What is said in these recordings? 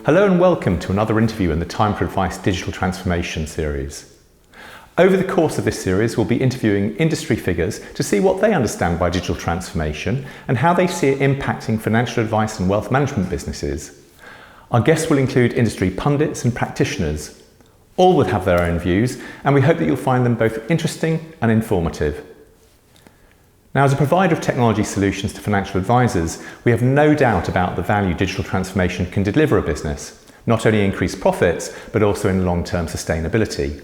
Hello and welcome to another interview in the Time for Advice Digital Transformation series. Over the course of this series, we'll be interviewing industry figures to see what they understand by digital transformation and how they see it impacting financial advice and wealth management businesses. Our guests will include industry pundits and practitioners. All will have their own views, and we hope that you'll find them both interesting and informative. Now, as a provider of technology solutions to financial advisors, we have no doubt about the value digital transformation can deliver a business, not only increase profits, but also in long-term sustainability.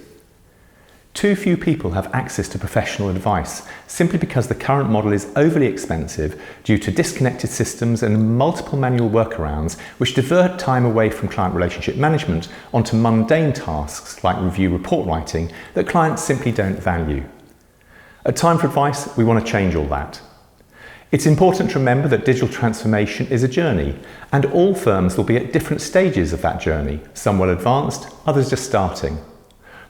Too few people have access to professional advice simply because the current model is overly expensive due to disconnected systems and multiple manual workarounds which divert time away from client relationship management onto mundane tasks like review report writing that clients simply don't value. At Time for Advice, we want to change all that. It's important to remember that digital transformation is a journey, and all firms will be at different stages of that journey, some well advanced, others just starting.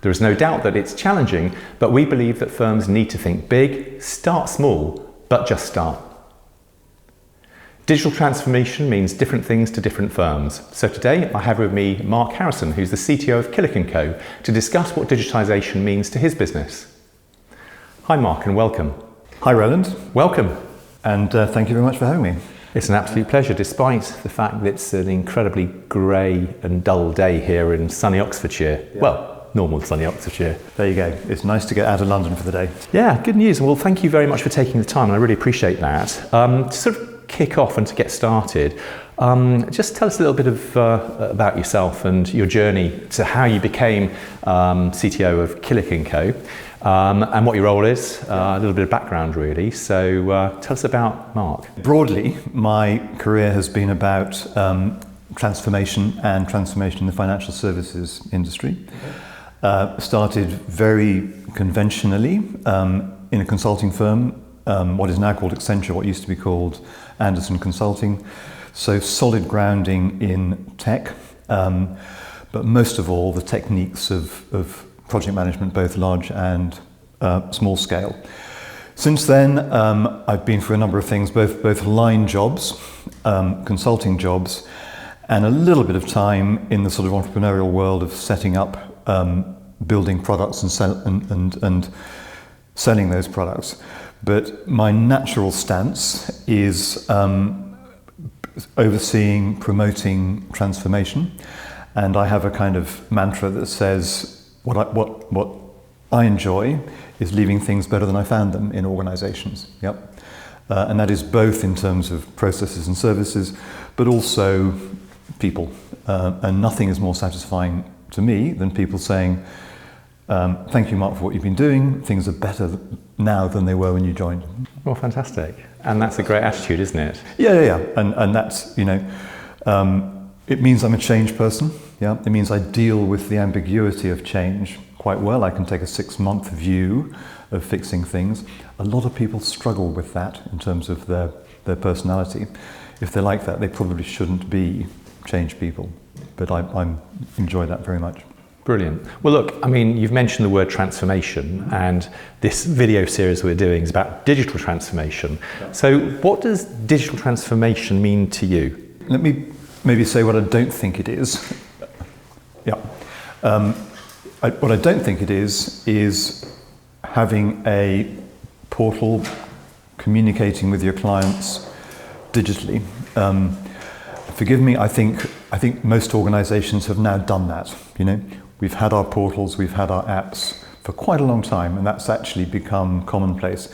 There is no doubt that it's challenging, but we believe that firms need to think big, start small, but just start. Digital transformation means different things to different firms. So today I have with me Mark Harrison, who's the CTO of Killik Co, to discuss what digitisation means to his business. Hi Mark and welcome. Hi Roland. Welcome. And thank you very much for having me. It's an absolute pleasure, despite the fact that it's an incredibly grey and dull day here in sunny Oxfordshire. Yeah. Well, normal sunny Oxfordshire. There you go. It's nice to get out of London for the day. Yeah, good news. Well, thank you very much for taking the time, and I really appreciate that. To sort of kick off and to get started, just tell us a little bit about yourself and your journey to how you became CTO of Killik Co. And what your role is, a little bit of background really. So tell us about Mark. Broadly, my career has been about transformation in the financial services industry. Started very conventionally in a consulting firm, what is now called Accenture, what used to be called Anderson Consulting. So solid grounding in tech, but most of all the techniques of project management, both large and small scale. Since then, I've been through a number of things, both line jobs, consulting jobs, and a little bit of time in the sort of entrepreneurial world of setting up, building products and selling those products. But my natural stance is overseeing, promoting transformation, and I have a kind of mantra that says, what I enjoy is leaving things better than I found them in organizations. Yep. And that is both in terms of processes and services, but also people. And nothing is more satisfying to me than people saying, thank you, Mark, for what you've been doing. Things are better now than they were when you joined. Well, fantastic. And that's a great attitude, isn't it? Yeah. And that's, it means I'm a change person. Yeah, it means I deal with the ambiguity of change quite well. I can take a 6-month view of fixing things. A lot of people struggle with that in terms of their personality. If they're like that, they probably shouldn't be change people. But I enjoy that very much. Brilliant. Well, look, I mean, you've mentioned the word transformation, and this video series we're doing is about digital transformation. Yeah. So what does digital transformation mean to you? Let me maybe say what I don't think it is. Yeah. What I don't think it is having a portal communicating with your clients digitally. Forgive me, I think most organizations have now done that. We've had our portals, we've had our apps for quite a long time, and that's actually become commonplace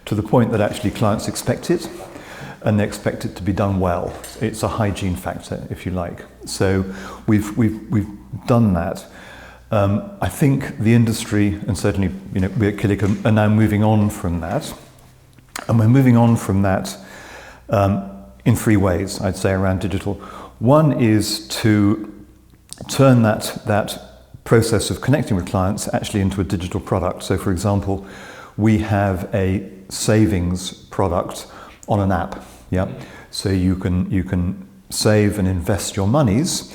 to the point that actually clients expect it, and they expect it to be done well. It's a hygiene factor, if you like. So we've done that. I think the industry, and certainly we at Killik are now moving on from that. And we're moving on from that in 3 ways, I'd say, around digital. One is to turn that process of connecting with clients actually into a digital product. So for example, we have a savings product on an app. Yeah. So you can save and invest your monies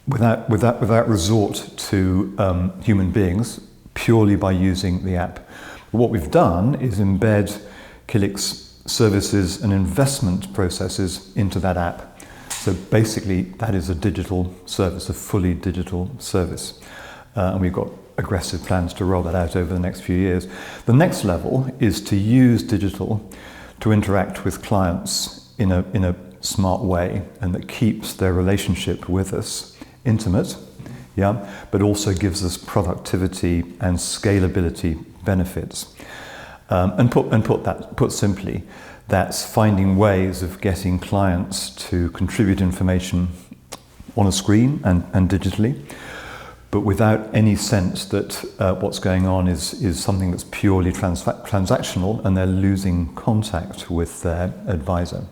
without resort to human beings, purely by using the app. What we've done is embed Killik's services and investment processes into that app. So basically, that is a digital service, a fully digital service. And we've got aggressive plans to roll that out over the next few years. The next level is to use digital to interact with clients in a smart way, and that keeps their relationship with us intimate, but also gives us productivity and scalability benefits. Put simply, that's finding ways of getting clients to contribute information on a screen and digitally, but without any sense that what's going on is something that's purely transactional, and they're losing contact with their advisor.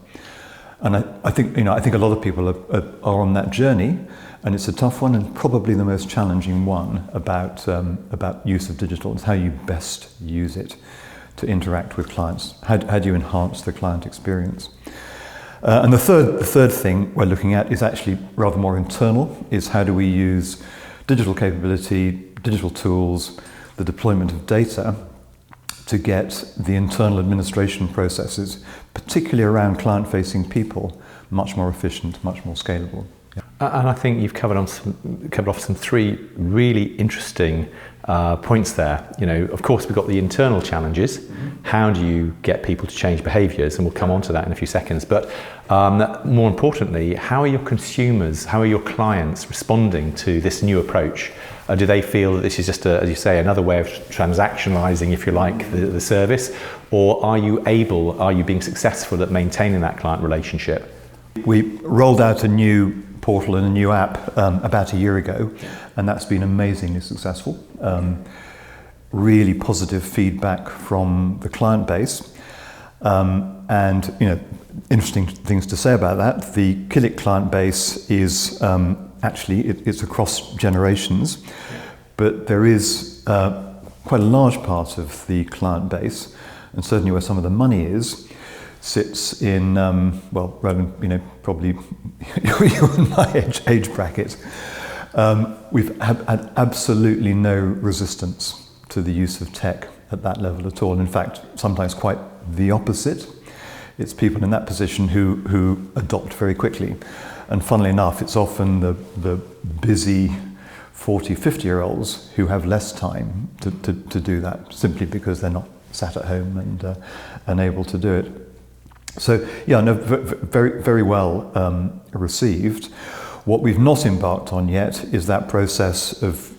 And I think a lot of people are on that journey, and it's a tough one, and probably the most challenging one about use of digital. It's how you best use it to interact with clients. How do you enhance the client experience? And the third thing we're looking at is actually rather more internal, is how do we use digital capability, digital tools, the deployment of data to get the internal administration processes, particularly around client-facing people, much more efficient, much more scalable. And I think you've covered off some three really interesting points there. Of course, we've got the internal challenges. How do you get people to change behaviours? And we'll come on to that in a few seconds. But more importantly, how are your consumers, how are your clients responding to this new approach? Do they feel that this is just, as you say, another way of transactionalising, if you like, the service? Or are you being successful at maintaining that client relationship? We rolled out a new portal and a new app about a year ago, and that's been amazingly successful. Really positive feedback from the client base, and interesting things to say about that. The Killik client base is actually it's across generations, but there is quite a large part of the client base, and certainly where some of the money is, sits in, Roland, probably you're in my age bracket. We've had absolutely no resistance to the use of tech at that level at all. In fact, sometimes quite the opposite. It's people in that position who adopt very quickly. And funnily enough, it's often the busy 40, 50-year-olds who have less time to do that, simply because they're not sat at home and unable to do it. So, very, very well received. What we've not embarked on yet is that process of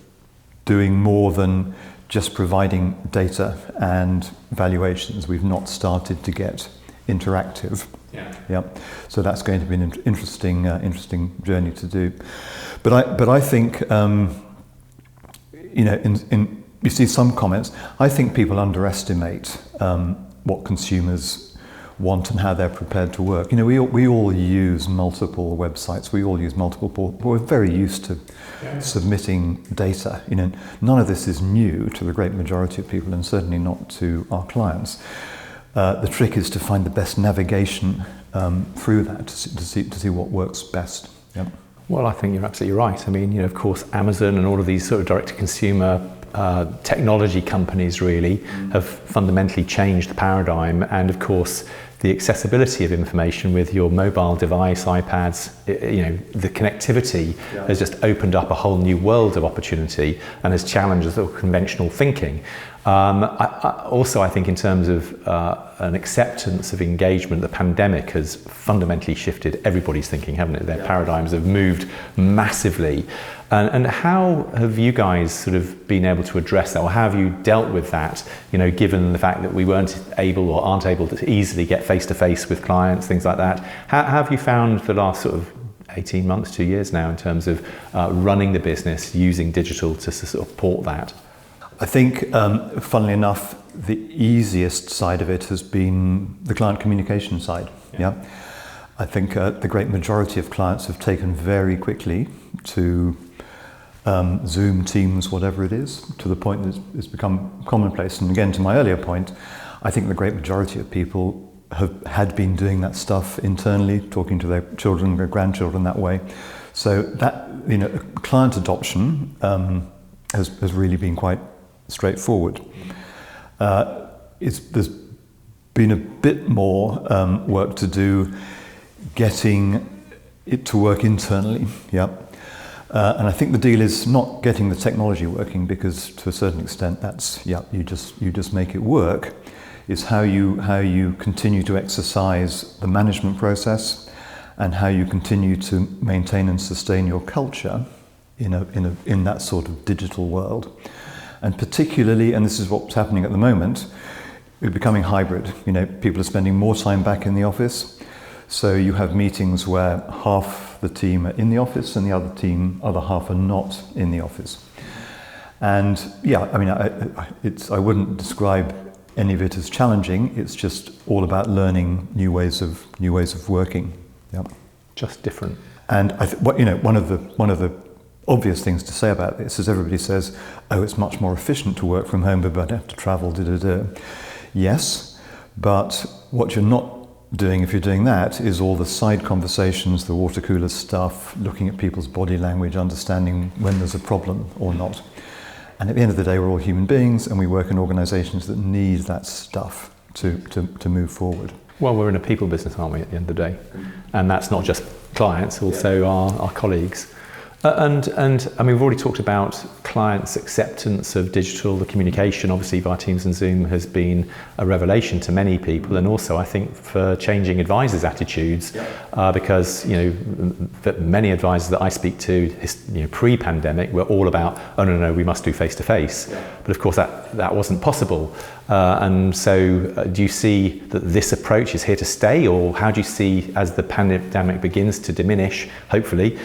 doing more than just providing data and valuations. We've not started to get interactive. So that's going to be an interesting journey to do. But I think, you see some comments. I think people underestimate what consumers want and how they're prepared to work. We all use multiple websites. We all use multiple portals. We're very used to submitting data. None of this is new to the great majority of people, and certainly not to our clients. The trick is to find the best navigation through that to see what works best. Well, I think you're absolutely right. Of course, Amazon and all of these sort of direct-to-consumer technology companies really have fundamentally changed the paradigm, and of course the accessibility of information with your mobile device, iPads, the connectivity has just opened up a whole new world of opportunity and has challenged the sort of conventional thinking. I think in terms of an acceptance of engagement, the pandemic has fundamentally shifted everybody's thinking, haven't it? Their paradigms have moved massively. And how have you guys sort of been able to address that, or how have you dealt with that, given the fact that we weren't able or aren't able to easily get face-to-face with clients, things like that? How have you found the last sort of 18 months, 2 years now, in terms of running the business using digital to support that? I think, funnily enough, the easiest side of it has been the client communication side. I think the great majority of clients have taken very quickly to Zoom, Teams, whatever it is, to the point that it's become commonplace. And again, to my earlier point, I think the great majority of people had been doing that stuff internally, talking to their children, their grandchildren that way. So that, client adoption has really been quite straightforward. There's been a bit more work to do getting it to work internally. Yeah. And I think the deal is not getting the technology working, because to a certain extent that's, you just make it work. Is how you continue to exercise the management process, and how you continue to maintain and sustain your culture in that sort of digital world. And particularly, and this is what's happening at the moment, we're becoming hybrid. People are spending more time back in the office. So you have meetings where half the team are in the office and the other half are not in the office. And I wouldn't describe any of it as challenging. It's just all about learning new ways of working. Yeah. Just different. And one of the obvious things to say about this is everybody says, oh, it's much more efficient to work from home, but I don't have to travel. Yes, but what you're not doing, if you're doing that, is all the side conversations, the water cooler stuff, looking at people's body language, understanding when there's a problem or not. And at the end of the day, we're all human beings, and we work in organisations that need that stuff to move forward. Well, we're in a people business, aren't we, at the end of the day? And that's not just clients, also our colleagues. And we've already talked about clients' acceptance of digital, the communication, obviously via Teams and Zoom has been a revelation to many people, and also I think for changing advisors' attitudes, because many advisors that I speak to, pre-pandemic, were all about, oh no, we must do face-to-face. But of course that wasn't possible. And so do you see that this approach is here to stay, or how do you see, as the pandemic begins to diminish, hopefully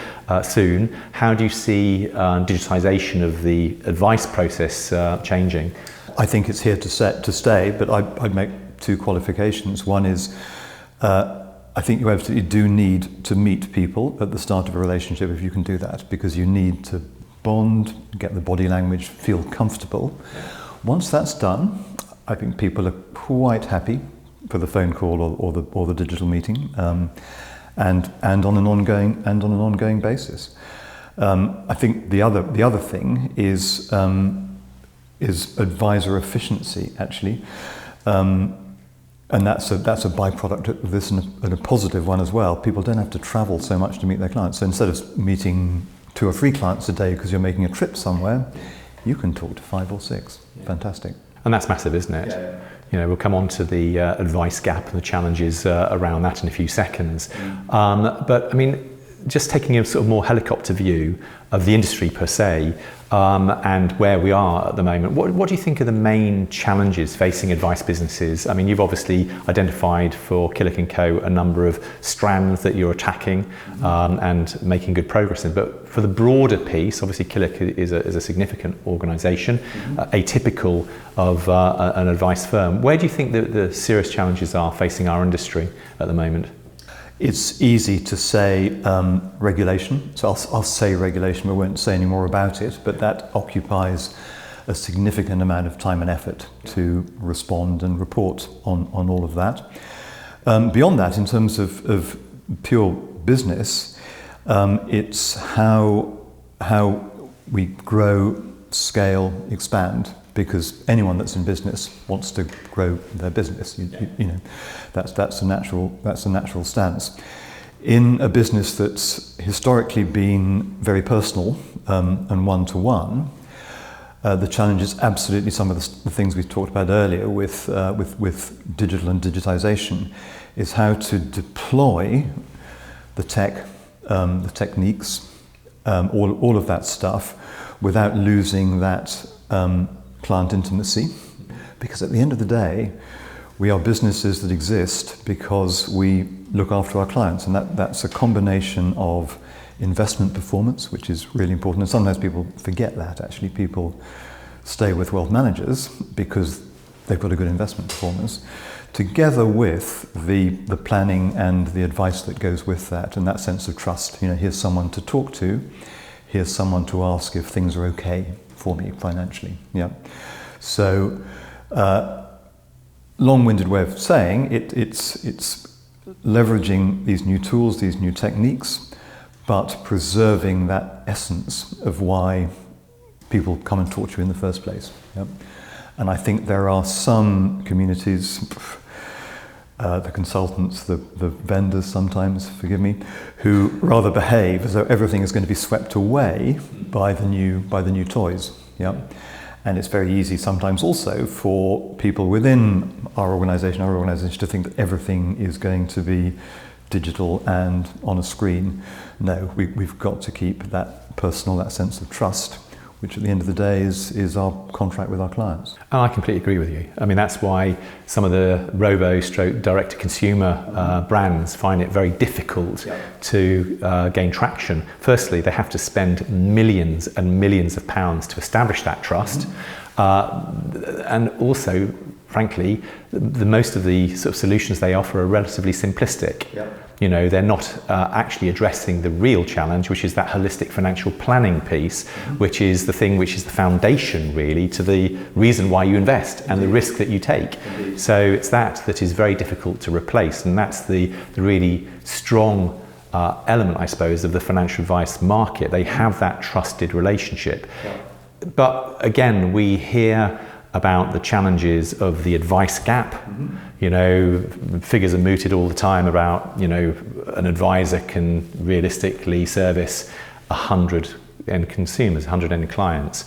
soon, how do you see digitization of the advice process changing? I think it's here to stay, but I'd make two qualifications. One is I think you absolutely do need to meet people at the start of a relationship if you can do that, because you need to bond, get the body language, feel comfortable. Once that's done, I think people are quite happy for the phone call or the digital meeting, and on an ongoing basis. I think the other thing is advisor efficiency, actually, and that's a byproduct of this, and a positive one as well. People don't have to travel so much to meet their clients. So instead of meeting 2 or 3 clients a day because you're making a trip somewhere, you can talk to 5 or 6. Yeah. Fantastic. And that's massive, isn't it? Yeah. We'll come on to the advice gap and the challenges around that in a few seconds. But I mean, just taking a sort of more helicopter view of the industry per se, and where we are at the moment, what do you think are the main challenges facing advice businesses? I mean, you've obviously identified for Killik Co a number of strands that you're attacking and making good progress in. But for the broader piece, obviously Killik is a significant organisation, atypical of an advice firm. Where do you think the serious challenges are facing our industry at the moment? It's easy to say regulation, so I'll say regulation, we won't say any more about it, but that occupies a significant amount of time and effort to respond and report on all of that. Beyond that, in terms of pure business, it's how we grow, scale, expand, because anyone that's in business wants to grow their business. That's a natural stance. In a business that's historically been very personal and one-to-one, the challenge is absolutely some of the things we talked about earlier with digital and digitization, is how to deploy the tech, the techniques, all of that stuff, without losing that client intimacy, because at the end of the day, we are businesses that exist because we look after our clients, and that's a combination of investment performance, which is really important, and sometimes people forget that. Actually, people stay with wealth managers because they've got a good investment performance, together with the planning and the advice that goes with that, and that sense of trust. Here's someone to talk to, here's someone to ask if things are okay for me financially. Yeah. So, long-winded way of saying it's leveraging these new tools, these new techniques, but preserving that essence of why people come and talk to you in the first place. Yeah. And I think there are some communities, the consultants, the vendors sometimes, forgive me, who rather behave as though everything is going to be swept away by the new toys. Yeah. And it's very easy sometimes also for people within our organisation to think that everything is going to be digital and on a screen. No, we've got to keep that personal, that sense of trust, which at the end of the day is our contract with our clients. And I completely agree with you. I mean, that's why some of the direct-to-consumer brands find it very difficult to gain traction. Firstly, they have to spend millions and millions of pounds to establish that trust. And also, frankly, most of the sort of solutions they offer are relatively simplistic. You know, they're not actually addressing the real challenge, which is that holistic financial planning piece, which is the thing which is the foundation really to the reason why you invest and the risk that you take. So it's that is very difficult to replace, and that's the really strong element, I suppose, of the financial advice market. They have that trusted relationship. But again, we hear about the challenges of the advice gap. You know, figures are mooted all the time about, you know, an advisor can realistically service 100 end consumers, 100 end clients.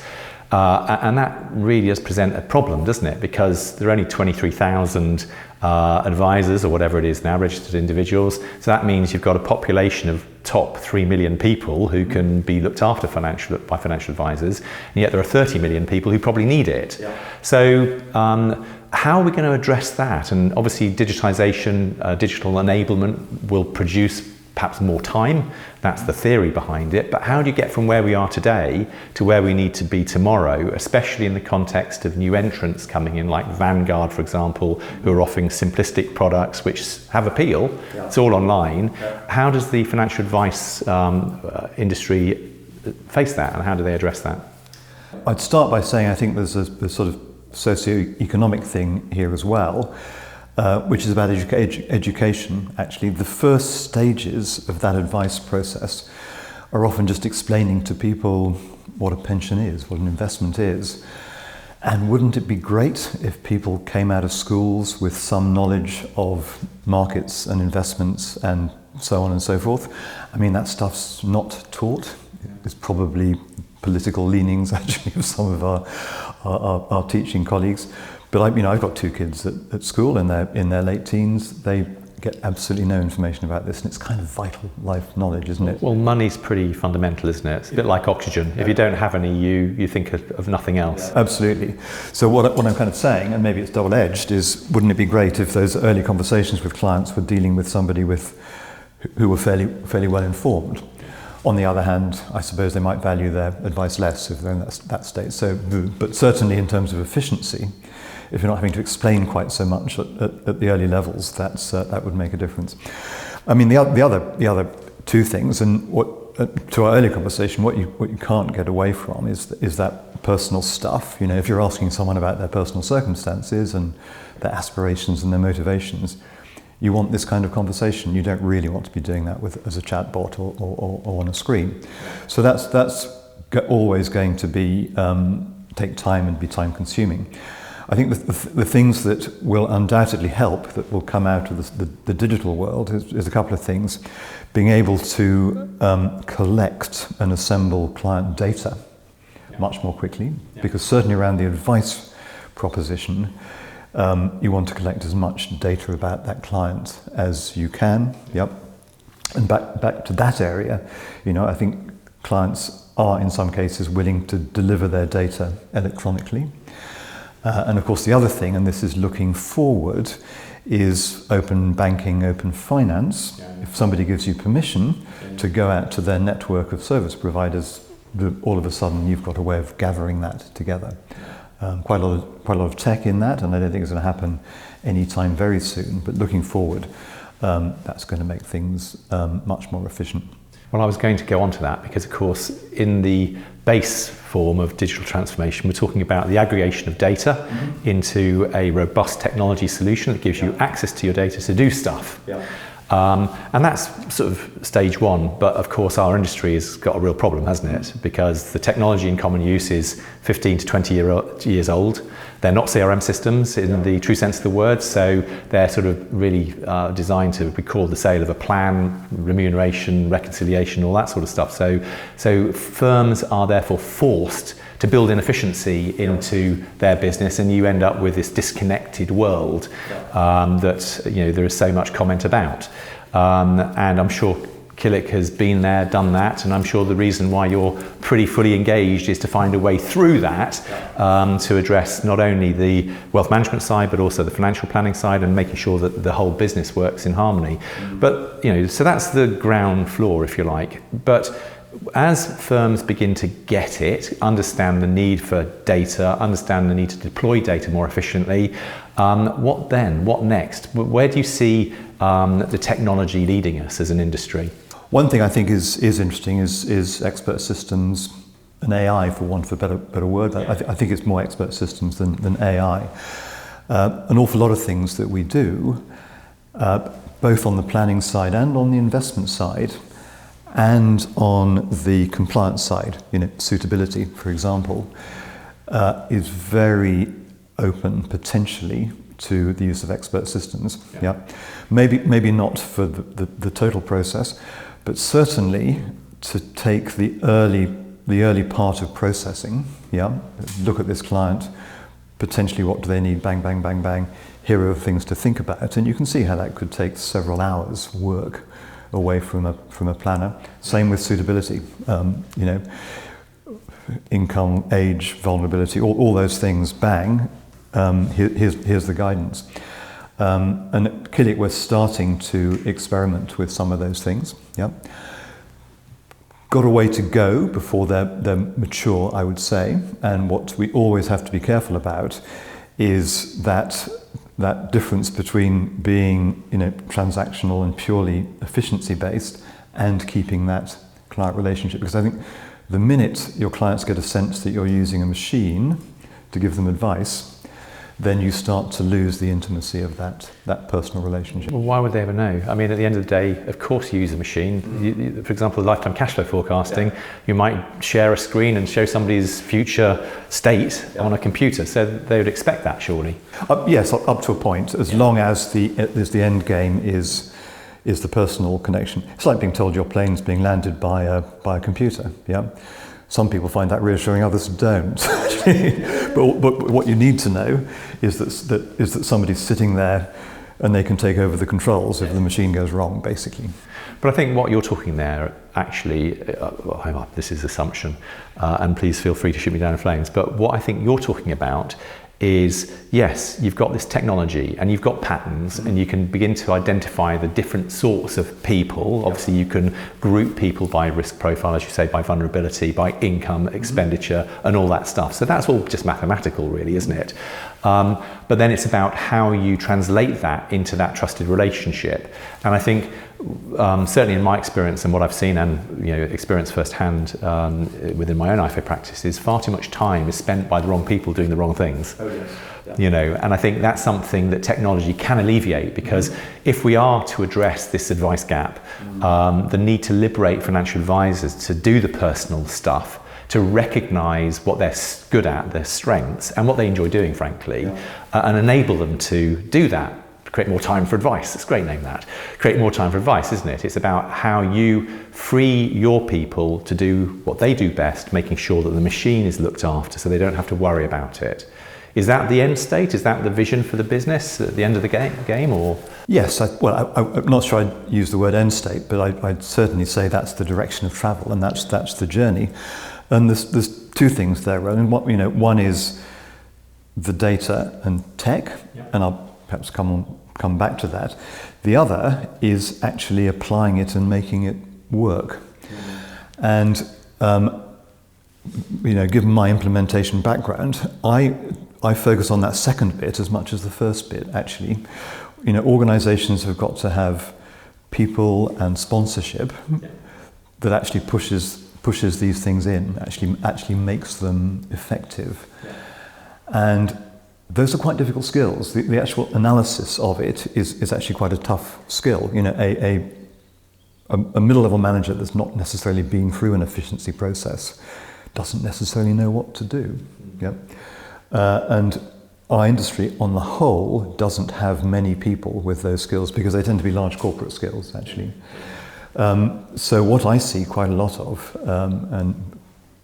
And that really does present a problem, doesn't it? Because there are only 23,000 advisors or whatever it is now, registered individuals. So that means you've got a population of top 3 million people who can be looked after by financial advisors, and yet there are 30 million people who probably need it. So how are we going to address that? And obviously digitization, digital enablement will produce perhaps more time. That's the theory behind it. But how do you get from where we are today to where we need to be tomorrow, especially in the context of new entrants coming in, like Vanguard, for example, who are offering simplistic products which have appeal. It's all online. How does the financial advice industry face that, and how do they address that? I'd start by saying I think there's a sort of socio-economic thing here as well. Which is about education, actually. The first stages of that advice process are often just explaining to people what a pension is, what an investment is. And wouldn't it be great if people came out of schools with some knowledge of markets and investments and so on and so forth? I mean, that stuff's not taught. It's probably political leanings, actually, of some of our teaching colleagues. But I've got 2 kids at school in their late teens. They get absolutely no information about this, and it's kind of vital life knowledge, isn't it? Well, money's pretty fundamental, isn't it? It's a bit like oxygen. If you don't have any, you think of nothing else. Absolutely. So what I'm kind of saying, and maybe it's double-edged, is wouldn't it be great if those early conversations with clients were dealing with somebody who were fairly well informed? On the other hand, I suppose they might value their advice less if they're in that state. So, but certainly in terms of efficiency, if you're not having to explain quite so much at the early levels, that would make a difference. I mean, the other 2 things, and to our earlier conversation, what you can't get away from is that personal stuff. You know, if you're asking someone about their personal circumstances and their aspirations and their motivations, you want this kind of conversation. You don't really want to be doing that as a chat bot or on a screen. So that's always going to be take time and be time consuming. I think the things that will undoubtedly help, that will come out of the digital world, is a couple of things. Being able to collect and assemble client data much more quickly, because certainly around the advice proposition, you want to collect as much data about that client as you can. And back to that area, I think clients are in some cases willing to deliver their data electronically. And of course the other thing, and this is looking forward, is open banking, open finance. If somebody gives you permission to go out to their network of service providers, all of a sudden you've got a way of gathering that together. Quite a lot of tech in that, and I don't think it's going to happen anytime very soon. But looking forward, that's going to make things much more efficient. Well, I was going to go on to that because, of course, in the base form of digital transformation, we're talking about the aggregation of data into a robust technology solution that gives you access to your data to do stuff. And that's sort of stage 1, but of course our industry has got a real problem, hasn't it? Because the technology in common use is 15 to 20 years old. They're not CRM systems in the true sense of the word, so they're sort of really designed to record the sale of a plan, remuneration, reconciliation, all that sort of stuff. So firms are therefore forced to build in efficiency into their business, and you end up with this disconnected world that there is so much comment about. And I'm sure Killik has been there, done that, and I'm sure the reason why you're pretty fully engaged is to find a way through that to address not only the wealth management side but also the financial planning side, and making sure that the whole business works in harmony. But so that's the ground floor, if you like. But as firms begin to get it, understand the need for data, understand the need to deploy data more efficiently, what then? What next? Where do you see the technology leading us as an industry? One thing I think is interesting is expert systems and AI, for want of a better word. I think it's more expert systems than AI. An awful lot of things that we do, both on the planning side and on the investment side, and on the compliance side, suitability, for example, is very open potentially to the use of expert systems. Maybe not for the total process, but certainly to take the early part of processing. Look at this client, potentially what do they need, bang, bang, bang, bang. Here are things to think about, and you can see how that could take several hours work away from a planner. Same with suitability, income, age, vulnerability, all those things, bang, here's the guidance. And at Killik we're starting to experiment with some of those things. Got a way to go before they're mature, I would say, and what we always have to be careful about is that difference between being transactional and purely efficiency based and keeping that client relationship, because I think the minute your clients get a sense that you're using a machine to give them advice, then you start to lose the intimacy of that personal relationship. Well, why would they ever know? I mean, at the end of the day, of course you use a machine. For example, lifetime cash flow forecasting, you might share a screen and show somebody's future state on a computer, so they would expect that, surely. Yes, up to a point, as long as the end game is the personal connection. It's like being told your plane's being landed by a computer. Some people find that reassuring, others don't. but what you need to know is that somebody's sitting there and they can take over the controls if the machine goes wrong, basically. But I think what you're talking there, actually, this is assumption, and please feel free to shoot me down in flames, but what I think you're talking about is, yes, you've got this technology and you've got patterns and you can begin to identify the different sorts of people. Obviously you can group people by risk profile, as you say, by vulnerability, by income, expenditure, and all that stuff. So that's all just mathematical, really, isn't it? But then it's about how you translate that into that trusted relationship. And I think certainly in my experience and what I've seen and experienced firsthand within my own IFA practice is far too much time is spent by the wrong people doing the wrong things. Oh, yes. Yeah. And I think that's something that technology can alleviate, because if we are to address this advice gap, the need to liberate financial advisors to do the personal stuff, to recognise what they're good at, their strengths, and what they enjoy doing, frankly, and enable them to do that. Create more time for advice. It's a great name, that. Create more time for advice, isn't it? It's about how you free your people to do what they do best, making sure that the machine is looked after so they don't have to worry about it. Is that the end state? Is that the vision for the business at the end of the game? Or? Yes, I'm not sure I'd use the word end state, but I'd certainly say that's the direction of travel, and that's the journey. And there's two things there. I mean, one is the data and tech, and I'll perhaps come back to that. The other is actually applying it and making it work. And given my implementation background, I focus on that second bit as much as the first bit. Actually, organisations have got to have people and sponsorship that actually pushes these things in, actually makes them effective. And those are quite difficult skills. The actual analysis of it is actually quite a tough skill. A middle-level manager that's not necessarily been through an efficiency process doesn't necessarily know what to do. And our industry on the whole doesn't have many people with those skills because they tend to be large corporate skills, actually. So what I see quite a lot of, and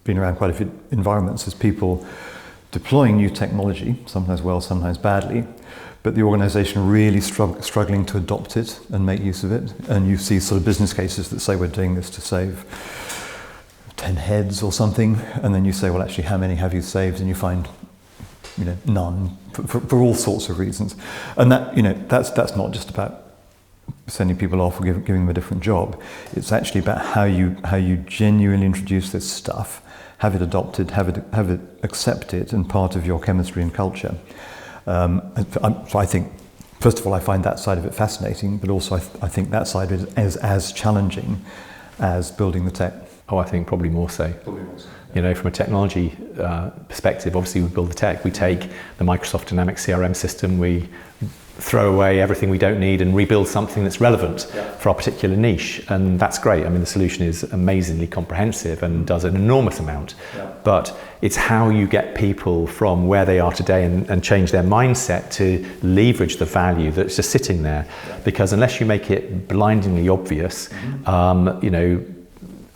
been around quite a few environments, is people deploying new technology, sometimes well, sometimes badly, but the organisation really struggling to adopt it and make use of it. And you see sort of business cases that say we're doing this to save 10 heads or something, and then you say, well, actually, how many have you saved? And you find, none for all sorts of reasons. And that, that's not just about sending people off or giving them a different job. It's actually about how you genuinely introduce this stuff, have it adopted, have it accepted and part of your chemistry and culture. So I think, first of all, I find that side of it fascinating, but also I think that side of it is as challenging as building the tech. Oh, I think probably more so. From a technology perspective, obviously we build the tech. We take the Microsoft Dynamics CRM system, we throw away everything we don't need and rebuild something that's relevant for our particular niche. And that's great. I mean, the solution is amazingly comprehensive and does an enormous amount. But it's how you get people from where they are today and change their mindset to leverage the value that's just sitting there. Because unless you make it blindingly obvious,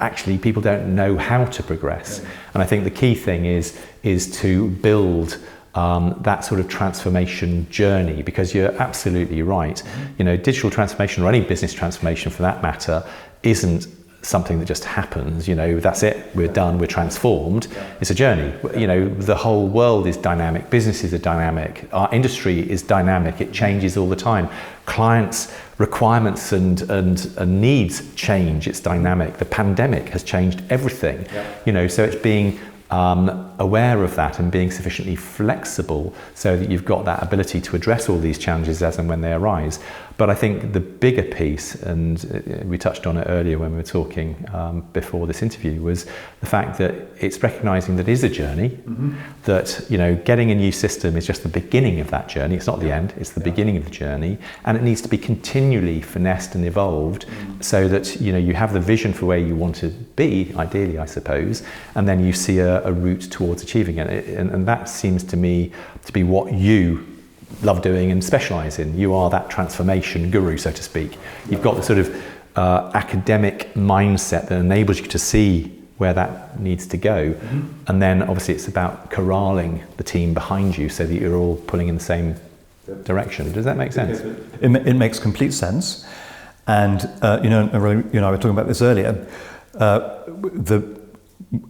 actually people don't know how to progress. And I think the key thing is to build that sort of transformation journey, because you're absolutely right. Digital transformation, or any business transformation for that matter, isn't something that just happens. That's it, we're done, we're transformed. It's a journey. The whole world is dynamic, businesses are dynamic, our industry is dynamic, it changes all the time. Clients' requirements and needs change, it's dynamic. The pandemic has changed everything. So it's being aware of that and being sufficiently flexible so that you've got that ability to address all these challenges as and when they arise. But I think the bigger piece, and we touched on it earlier when we were talking before this interview, was the fact that it's recognising that it is a journey, that getting a new system is just the beginning of that journey. It's not the end, it's the beginning of the journey, and it needs to be continually finessed and evolved so that you have the vision for where you want to be, ideally I suppose, and then you see a route towards achieving it. And that seems to me to be what you love doing and specialise in. You are that transformation guru, so to speak. You've got the sort of academic mindset that enables you to see where that needs to go. And then obviously it's about corralling the team behind you so that you're all pulling in the same direction. Does that make sense? It makes complete sense. And I were talking about this earlier.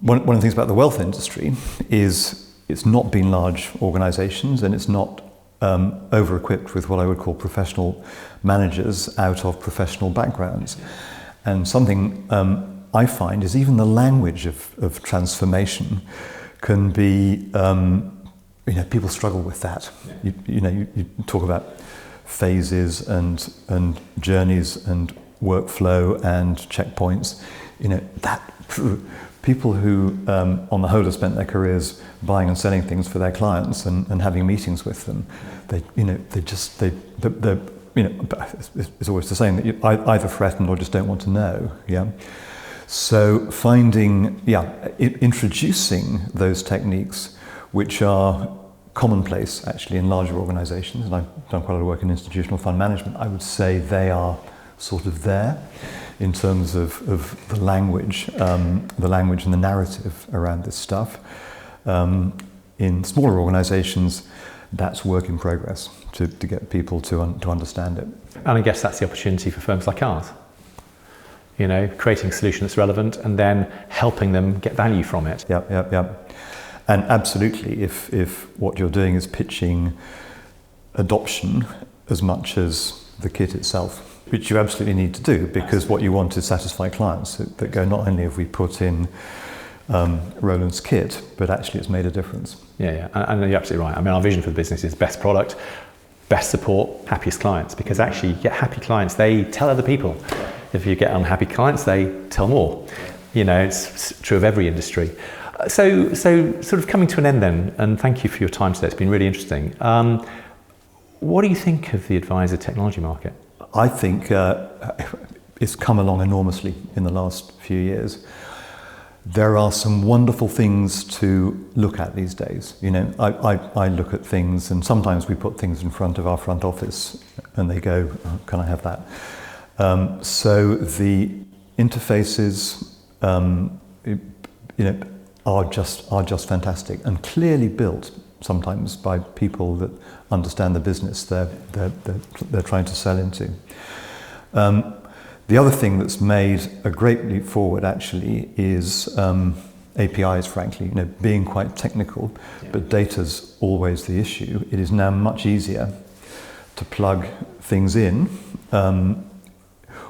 One of the things about the wealth industry is it's not been large organisations, and it's not over-equipped with what I would call professional managers out of professional backgrounds. And something I find is even the language of transformation can be, people struggle with that. You talk about phases and journeys and workflow and checkpoints. People who, on the whole, have spent their careers buying and selling things for their clients and having meetings with them, it's always the same, that you're either threatened or just don't want to know. So introducing those techniques, which are commonplace actually in larger organisations, and I've done quite a lot of work in institutional fund management, I would say they are sort of there in terms of the language and the narrative around this stuff. In smaller organisations, that's work in progress to get people to understand it. And I guess that's the opportunity for firms like ours. Creating a solution that's relevant and then helping them get value from it. Yep. And absolutely, if what you're doing is pitching adoption as much as the kit itself, which you absolutely need to do, because what you want is satisfy clients that go, not only have we put in Roland's kit, but actually it's made a difference. Yeah, and you're absolutely right. I mean, our vision for the business is best product, best support, happiest clients, because actually you get happy clients, they tell other people. If you get unhappy clients, they tell more. It's true of every industry. So sort of coming to an end then, and thank you for your time today, it's been really interesting. What do you think of the advisor technology market? I think it's come along enormously in the last few years. there are some wonderful things to look at these days. You know, I look at things, and sometimes we put things in front of our front office and they go, oh, can I have that? So the interfaces, are just fantastic and clearly built sometimes by people that understand the business they're trying to sell into. The other thing that's made a great leap forward actually is APIs, frankly, being quite technical, but data's always the issue. It is now much easier to plug things in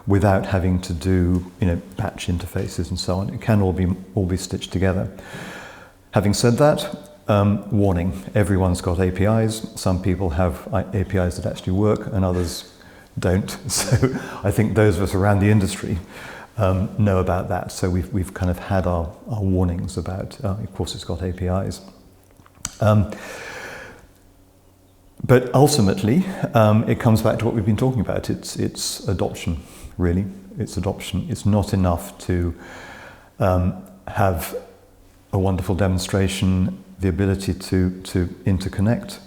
without having to do, batch interfaces and so on. It can all be stitched together. Having said that, warning, everyone's got APIs. Some people have APIs that actually work and others don't. So I think those of us around the industry know about that. So we've kind of had our warnings about, of course it's got APIs. But ultimately, it comes back to what we've been talking about. It's adoption, really. It's adoption. It's not enough to have a wonderful demonstration, the ability to interconnect.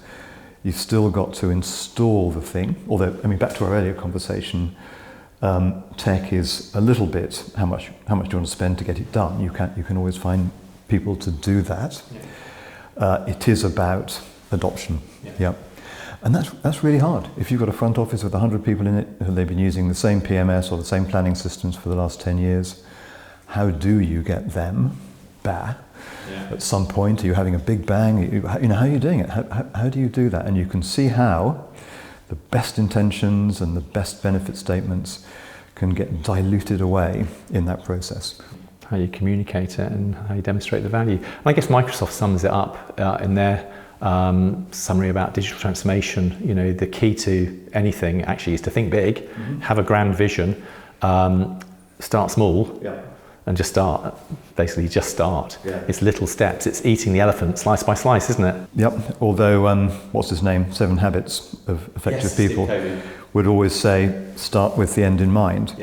You've still got to install the thing. Although, back to our earlier conversation, tech is a little bit how much do you want to spend to get it done. You can always find people to do that. It is about adoption. Yeah. And that's really hard. If you've got a front office with 100 people in it and they've been using the same PMS or the same planning systems for the last 10 years, how do you get them back? At some point, are you having a big bang? How are you doing it? How do you do that? And you can see how the best intentions and the best benefit statements can get diluted away in that process. How you communicate it and how you demonstrate the value. And I guess Microsoft sums it up in their summary about digital transformation. The key to anything actually is to think big, have a grand vision, start small. And just start, basically just start. It's little steps, it's eating the elephant slice by slice, isn't it? Yep, although, what's his name, 7 Habits of Effective People would always say, start with the end in mind.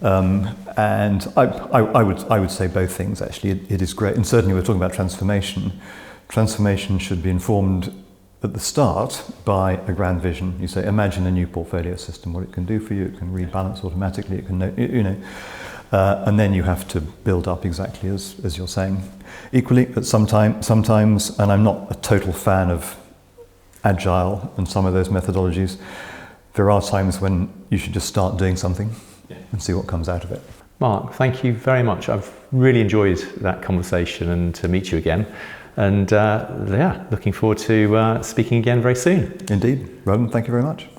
And I would say both things actually. It is great, and certainly we're talking about transformation. Transformation should be informed at the start by a grand vision. You say, imagine a new portfolio system, what it can do for you, it can rebalance automatically, it can, and then you have to build up exactly as you're saying. Equally, at sometimes, and I'm not a total fan of Agile and some of those methodologies, there are times when you should just start doing something and see what comes out of it. Mark, thank you very much. I've really enjoyed that conversation and to meet you again. And looking forward to speaking again very soon. Indeed. Rowan, thank you very much.